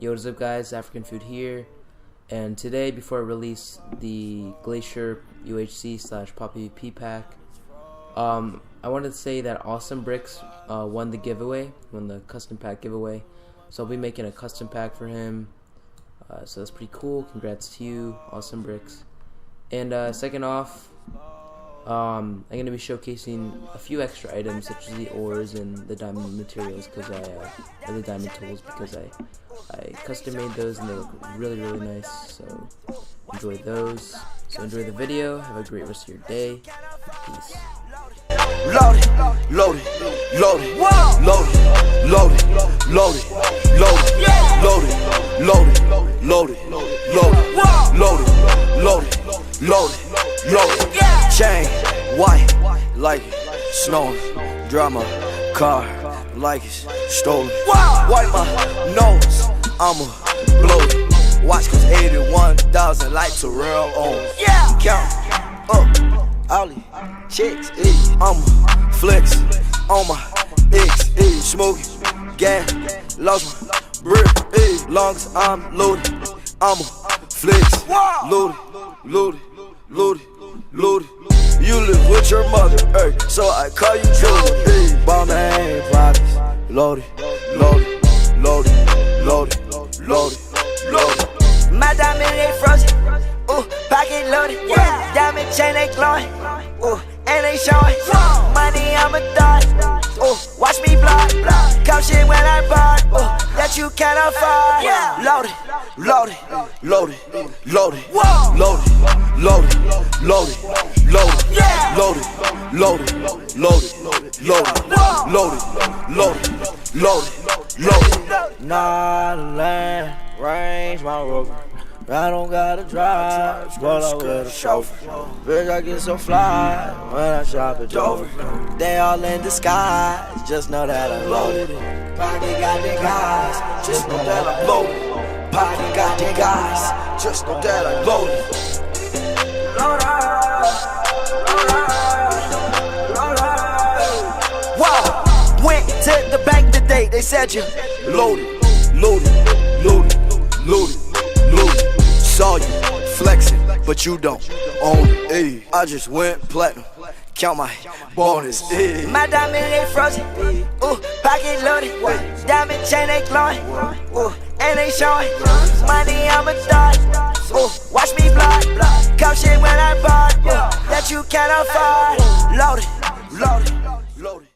Yo, what's up guys, AfricanFood here, and today before I release the GLACIER UHC / POTPVP pack, I wanted to say that Awesome Bricks won the custom pack giveaway, so I'll be making a custom pack for him, so that's pretty cool. Congrats to you, Awesome Bricks. And second off, I'm going to be showcasing a few extra items such as the ores and the diamond materials, or the diamond tools, because I custom made those and they look really nice, so enjoy those. So enjoy the video, have a great rest of your day, peace. Load it, load it, load it, load it, load it, load it, load it, load it, load it, load it, load it, load it, load it, load it. Chain white like it snowing, drive my car like it's stolen. Wipe my nose, I'ma blow it. Watch cause 81,000 like Terrell owns. Count up all these chicks, I'ma flex on my ex, smoking gas, lost my brick, long as I'm loaded, I'ma flex, loaded, loaded, loaded, loaded. You live with your mother, so I call you Jordan. Bomb ain't prophets, loaded, loaded, loaded, loaded, loaded, loaded. My diamond ain't frozen, ooh, pocket loaded, diamond chain ain't glowing, ooh, and they showing. Money I'm a thought, ooh, watch me block, come shit when I bought, ooh, that you can't afford. Loaded, loaded, loaded, loaded, loaded, loaded, loaded, loaded, loaded, loaded, loaded, loaded, loaded. Nah, land, range my rover. I don't gotta drive, roll up with a chauffeur. Bitch, I get so fly when I shop at Dover. They all in disguise, just know that I'm loaded. Pocket got the guys, just know that I'm loaded. Pocket got the guys, just know that I'm loaded. Wow, went to the bank today, they said you Loaded, loaded, loaded, loaded, loaded. Saw you flexing, but you don't own it, ayy. I just went platinum, count my bonus, ayy. My diamond ain't frozen, ooh, pocket loaded, diamond chain ain't glowing, ooh, and they showing. Money I'm a thought, ooh, watch me block, come shit when I bought, that you can't afford. Loaded, loaded.